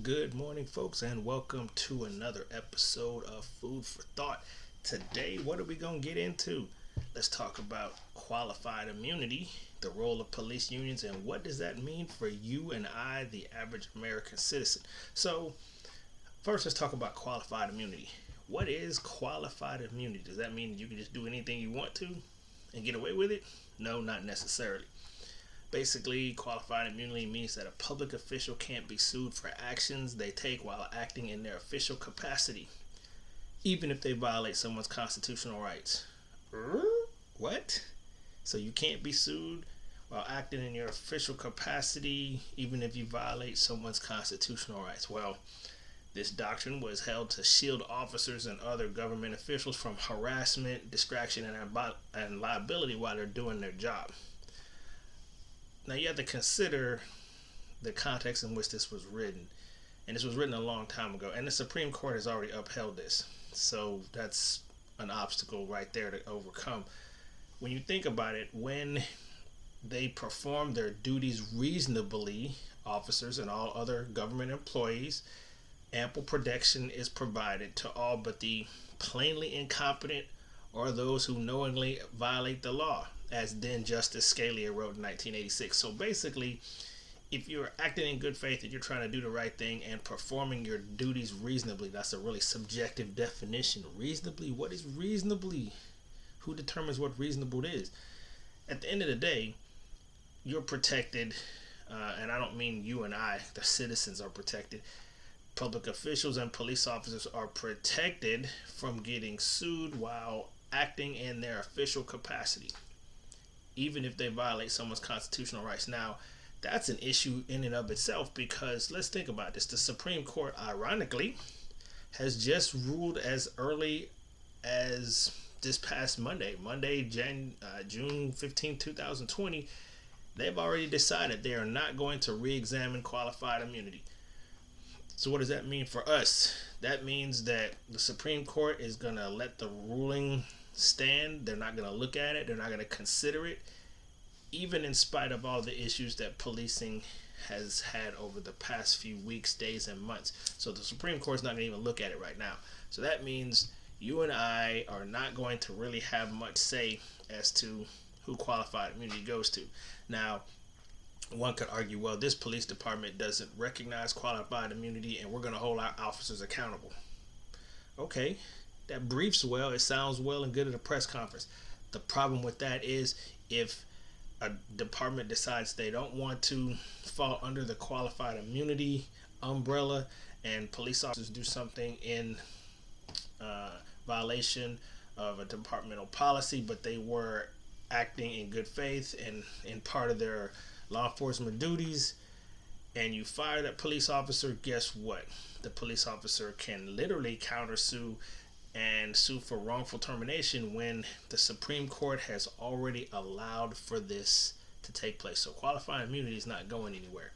Good morning, folks, and welcome to another episode of Food for Thought. Today, what are we going to get into? Let's talk about qualified immunity, the role of police unions, and what does that mean for you and I, the average American citizen. So, first, let's talk about qualified immunity. What is qualified immunity? Does that mean you can just do anything you want to and get away with it? No, not necessarily. Basically, qualified immunity means that a public official can't be sued for actions they take while acting in their official capacity, even if they violate someone's constitutional rights. What? So you can't be sued while acting in your official capacity, even if you violate someone's constitutional rights? Well, this doctrine was held to shield officers and other government officials from harassment, distraction, and liability while they're doing their job. Now you have to consider the context in which this was written. And this was written a long time ago. And the Supreme Court has already upheld this. So that's an obstacle right there to overcome. When you think about it, when they perform their duties reasonably, officers and all other government employees, ample protection is provided to all but the plainly incompetent or those who knowingly violate the law, as then Justice Scalia wrote in 1986. So basically, if you're acting in good faith and you're trying to do the right thing and performing your duties reasonably, that's a really subjective definition. Reasonably? What is reasonably? Who determines what reasonable is? At the end of the day, you're protected, and I don't mean you and I, the citizens are protected. Public officials and police officers are protected from getting sued while acting in their official capacity, even if they violate someone's constitutional rights. Now, that's an issue in and of itself because let's think about this. The Supreme Court, ironically, has just ruled as early as this past Monday, June 15, 2020. They've already decided they are not going to re-examine qualified immunity. So what does that mean for us? That means that the Supreme Court is going to let the ruling stand. They're not going to look at it. They're not going to consider it, even in spite of all the issues that policing has had over the past few weeks, days, and months. So the Supreme Court's not going to even look at it right now. So that means you and I are not going to really have much say as to who qualified immunity goes to. Now, one could argue, well, this police department doesn't recognize qualified immunity and we're going to hold our officers accountable. Okay, that briefs well, it sounds well and good at a press conference. The problem with that is if a department decides they don't want to fall under the qualified immunity umbrella and police officers do something in violation of a departmental policy, but they were acting in good faith and in part of their law enforcement duties, and you fire that police officer, guess what? The police officer can literally countersue and sue for wrongful termination when the Supreme Court has already allowed for this to take place. So qualified immunity is not going anywhere.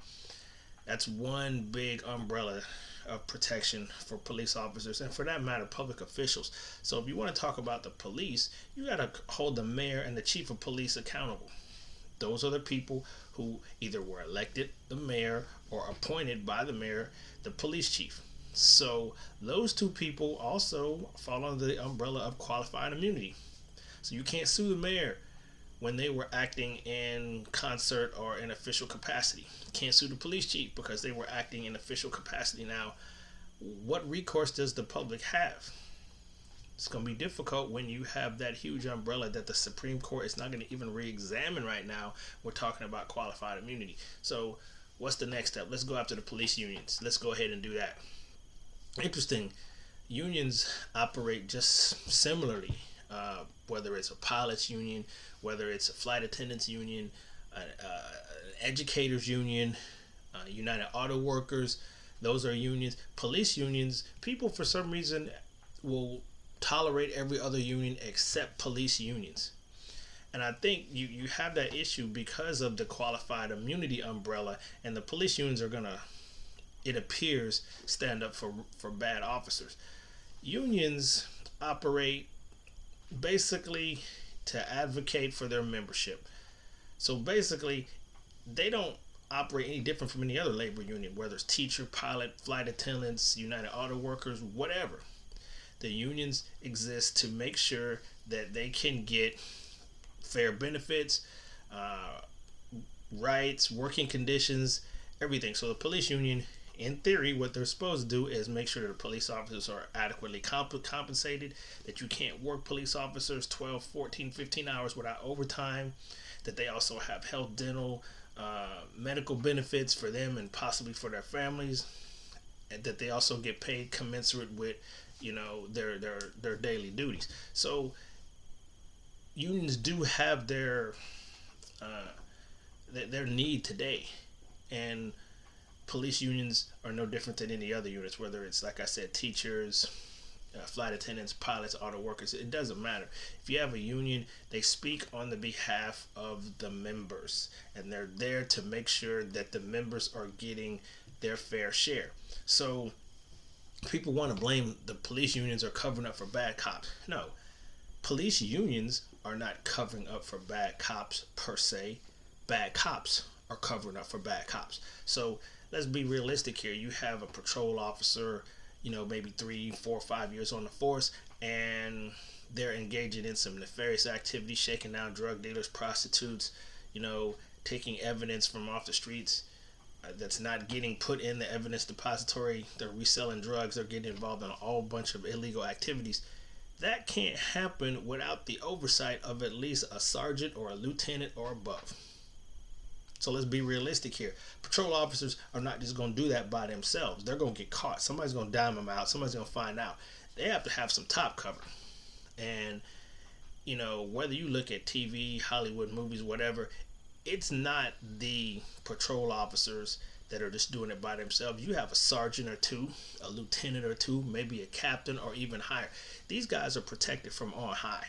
That's one big umbrella of protection for police officers and, for that matter, public officials. So if you want to talk about the police, you got to hold the mayor and the chief of police accountable. Those are the people who either were elected the mayor or appointed by the mayor the police chief. So those two people also fall under the umbrella of qualified immunity. So you can't sue the mayor when they were acting in concert or in official capacity. You can't sue the police chief because they were acting in official capacity. Now, what recourse does the public have? It's going to be difficult when you have that huge umbrella that the Supreme Court is not going to even re-examine right now. We're talking about qualified immunity. So what's the next step? Let's go after the police unions. Let's go ahead and do that. Interesting. Unions operate just similarly, whether it's a pilot's union, whether it's a flight attendant's union, an educators union, United Auto Workers. Those are unions. Police unions, people for some reason will tolerate every other union except police unions. And I think you have that issue because of the qualified immunity umbrella, and the police unions are going to, it appears, stand up for bad officers. Unions operate basically to advocate for their membership. So basically, they don't operate any different from any other labor union, whether it's teacher, pilot, flight attendants, United Auto Workers, whatever. The unions exist to make sure that they can get fair benefits, uh, rights, working conditions, everything. So the police union, in theory, what they're supposed to do is make sure that the police officers are adequately compensated, that you can't work police officers 12, 14, 15 hours without overtime, that they also have health, dental, medical benefits for them and possibly for their families, and that they also get paid commensurate with, their daily duties. So unions do have their need today, and police unions are no different than any other units, whether it's, like I said, teachers, flight attendants, pilots, auto workers. It doesn't matter. If you have a union, they speak on the behalf of the members, and they're there to make sure that the members are getting their fair share. So people want to blame the police unions are covering up for bad cops. No, police unions are not covering up for bad cops per se. Bad cops are covering up for bad cops. So let's be realistic here. You have a patrol officer, maybe 3, 4, 5 years on the force, and they're engaging in some nefarious activity, shaking down drug dealers, prostitutes, taking evidence from off the streets that's not getting put in the evidence depository. They're reselling drugs. They're getting involved in a whole bunch of illegal activities. That can't happen without the oversight of at least a sergeant or a lieutenant or above. So let's be realistic here. Patrol officers are not just going to do that by themselves. They're going to get caught. Somebody's going to dime them out. Somebody's going to find out. They have to have some top cover. And, whether you look at TV, Hollywood movies, whatever, it's not the patrol officers that are just doing it by themselves. You have a sergeant or two, a lieutenant or two, maybe a captain or even higher. These guys are protected from on high.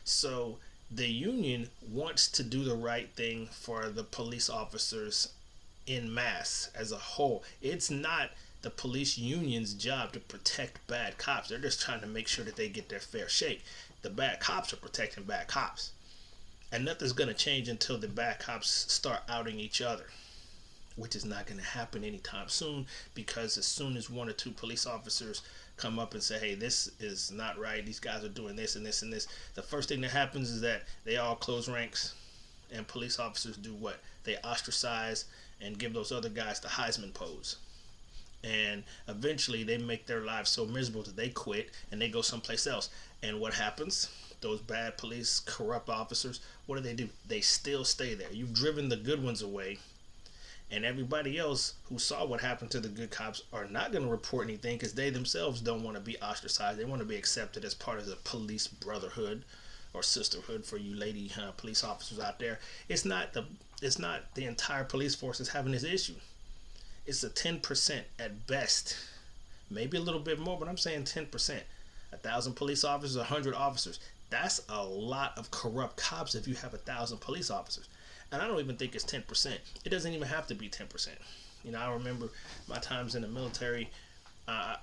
So the union wants to do the right thing for the police officers in mass as a whole. It's not the police union's job to protect bad cops. They're just trying to make sure that they get their fair shake. The bad cops are protecting bad cops. And nothing's going to change until the bad cops start outing each other, which is not going to happen anytime soon, because as soon as 1 or 2 police officers come up and say, hey, this is not right, these guys are doing this and this and this, the first thing that happens is that they all close ranks, and police officers do what? They ostracize and give those other guys the Heisman pose. And eventually they make their lives so miserable that they quit and they go someplace else. And what happens? Those bad police, corrupt officers, what do? They still stay there. You've driven the good ones away, and everybody else who saw what happened to the good cops are not going to report anything because they themselves don't want to be ostracized. They want to be accepted as part of the police brotherhood or sisterhood for you lady police officers out there. It's not the entire police force is having this issue. It's a 10% at best, maybe a little bit more, but I'm saying 10%. 1,000 police officers, 100 officers. That's a lot of corrupt cops if you have 1,000 police officers. And I don't even think it's 10%. It doesn't even have to be 10%. I remember my times in the military. I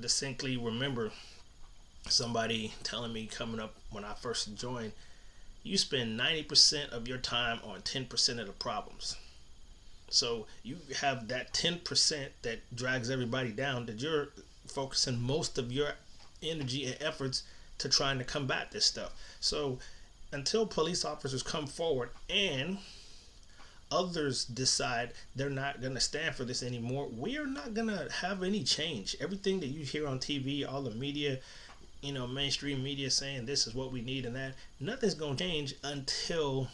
distinctly remember somebody telling me coming up when I first joined, you spend 90% of your time on 10% of the problems. So you have that 10% that drags everybody down, that you're focusing most of your energy and efforts to trying to combat this stuff. So until police officers come forward and others decide they're not going to stand for this anymore, we are not going to have any change. Everything that you hear on TV, all the media, mainstream media saying this is what we need and that, nothing's going to change until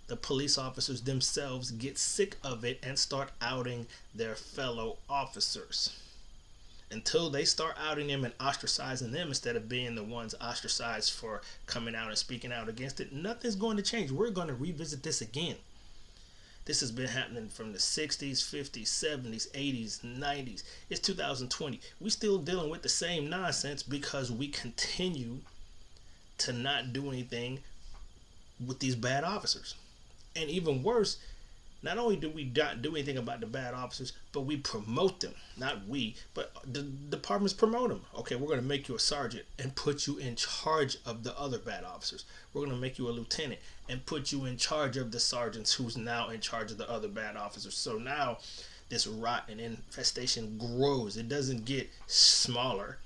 the police officers themselves get sick of it and start outing their fellow officers. Until they start outing them and ostracizing them instead of being the ones ostracized for coming out and speaking out against it, nothing's going to change. We're going to revisit this again. This has been happening from the 60s, 50s, 70s, 80s, 90s. It's 2020. We still dealing with the same nonsense because we continue to not do anything with these bad officers. And even worse, Not only do we not do anything about the bad officers, but we promote them. Not we, but the departments promote them. Okay, we're going to make you a sergeant and put you in charge of the other bad officers. We're going to make you a lieutenant and put you in charge of the sergeants who's now in charge of the other bad officers. So now this rot and infestation grows. It doesn't get smaller.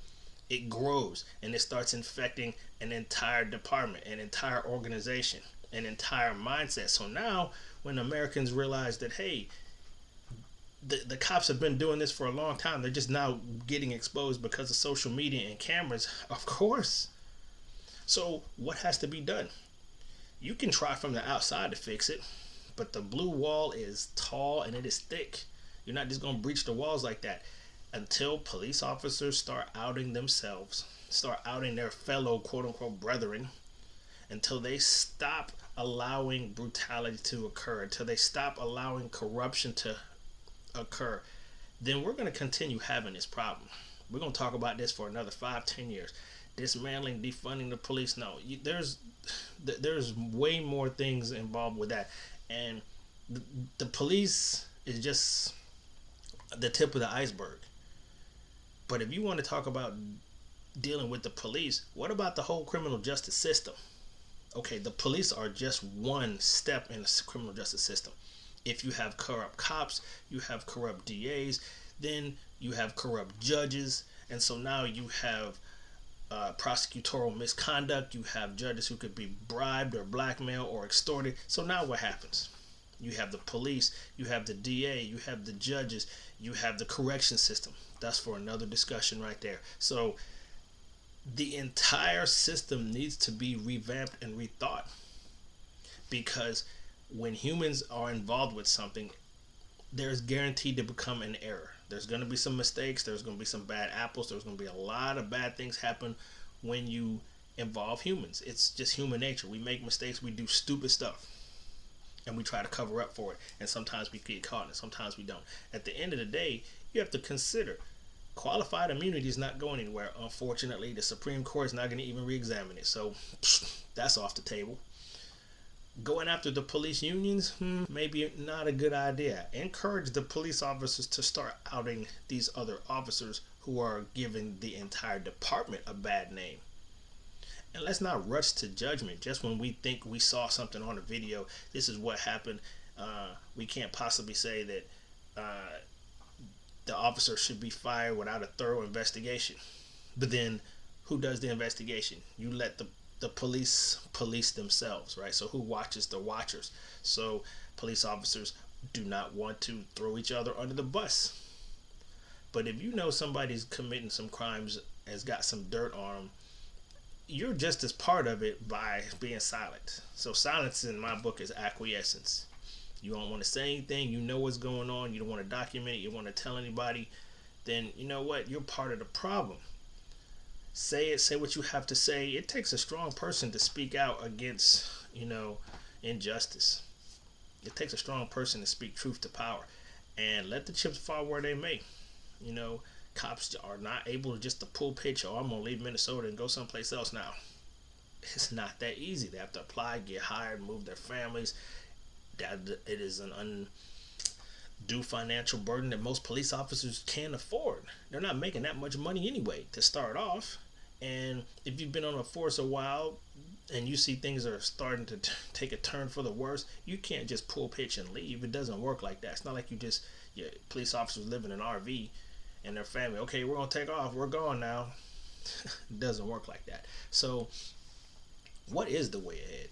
It grows and it starts infecting an entire department, an entire organization, an entire mindset. So now when Americans realize that, hey, the cops have been doing this for a long time, they're just now getting exposed because of social media and cameras, of course. So what has to be done? You can try from the outside to fix it, but the blue wall is tall and it is thick. You're not just going to breach the walls like that. Until police officers start outing themselves, start outing their fellow quote unquote brethren, until they stop allowing brutality to occur, until they stop allowing corruption to occur, then we're going to continue having this problem. We're going to talk about this for another 5-10 years. Dismantling, defunding the police. No, there's way more things involved with that. And the police is just the tip of the iceberg. But if you want to talk about dealing with the police, what about the whole criminal justice system? Okay, the police are just one step in the criminal justice system. If you have corrupt cops, you have corrupt DAs, then you have corrupt judges, and so now you have prosecutorial misconduct. You have judges who could be bribed or blackmailed or extorted. So now what happens? You have the police, you have the DA, you have the judges, you have the correction system. That's for another discussion right there. So the entire system needs to be revamped and rethought, because when humans are involved with something, there's guaranteed to become an error. There's going to be some mistakes, there's going to be some bad apples, there's going to be a lot of bad things happen when you involve humans. It's just human nature. We make mistakes, we do stupid stuff, and we try to cover up for it, and sometimes we get caught and sometimes we don't. At the end of the day, you have to consider qualified immunity is not going anywhere. Unfortunately, the Supreme Court is not going to even re-examine it, so that's off the table. Going after the police unions, maybe not a good idea. Encourage the police officers to start outing these other officers who are giving the entire department a bad name. And let's not rush to judgment just when we think we saw something on a video. This is what happened. We can't possibly say that the officer should be fired without a thorough investigation. But then who does the investigation? You let the police themselves, right? So who watches the watchers? So police officers do not want to throw each other under the bus. But if you know somebody's committing some crimes, has got some dirt on them, you're just as part of it by being silent. So silence in my book is acquiescence. You don't want to say anything, you know what's going on, you don't want to document it, you don't want to tell anybody, then you know what? You're part of the problem. Say it, say what you have to say. It takes a strong person to speak out against, injustice. It takes a strong person to speak truth to power. And let the chips fall where they may. Cops are not able just to pull pitch, I'm going to leave Minnesota and go someplace else now. It's not that easy. They have to apply, get hired, move their families. That it is an undue financial burden that most police officers can't afford. They're not making that much money anyway to start off. And if you've been on a force a while and you see things are starting to take a turn for the worse, you can't just pull pitch and leave. It doesn't work like that. It's not like your police officers live in an RV and their family, okay, we're going to take off, we're gone now. It doesn't work like that. So what is the way ahead?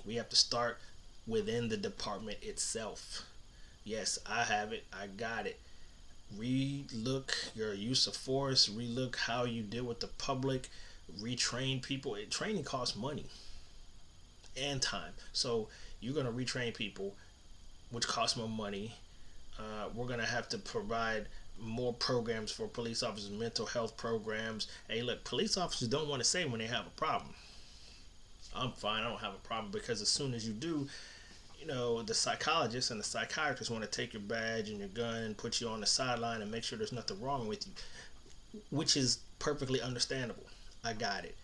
We have to start within the department itself. Yes, I have it. I got it. Relook your use of force. Relook how you deal with the public. Retrain people. Training costs money and time. So you're going to retrain people, which costs more money. We're going to have to provide more programs for police officers, mental health programs. Hey, look, police officers don't want to say when they have a problem. I'm fine, I don't have a problem, because as soon as you do, the psychologists and the psychiatrists want to take your badge and your gun and put you on the sideline and make sure there's nothing wrong with you, which is perfectly understandable. I got it.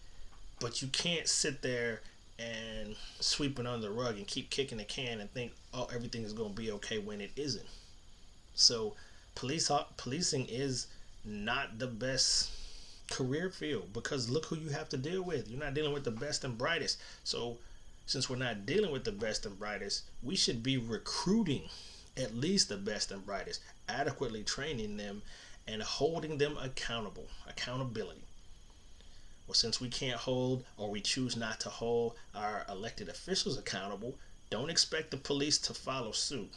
But you can't sit there and sweep it under the rug and keep kicking the can and think, oh, everything is going to be okay when it isn't. So policing is not the best career field, because look who you have to deal with. You're not dealing with the best and brightest. So since we're not dealing with the best and brightest, we should be recruiting at least the best and brightest, adequately training them and holding them accountable. Accountability. Well, since we can't hold, or we choose not to hold, our elected officials accountable, don't expect the police to follow suit.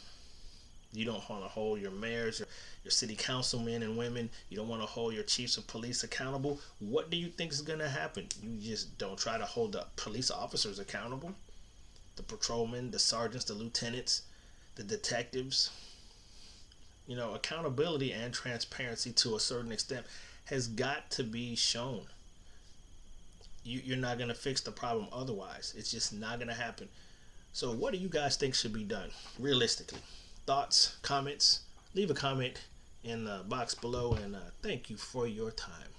You don't want to hold your mayors, your city councilmen and women. You don't want to hold your chiefs of police accountable. What do you think is going to happen? You just don't try to hold the police officers accountable. The patrolmen, the sergeants, the lieutenants, the detectives. Accountability and transparency to a certain extent has got to be shown. You're not going to fix the problem otherwise. It's just not going to happen. So what do you guys think should be done realistically? Thoughts, comments? Leave a comment in the box below, and thank you for your time.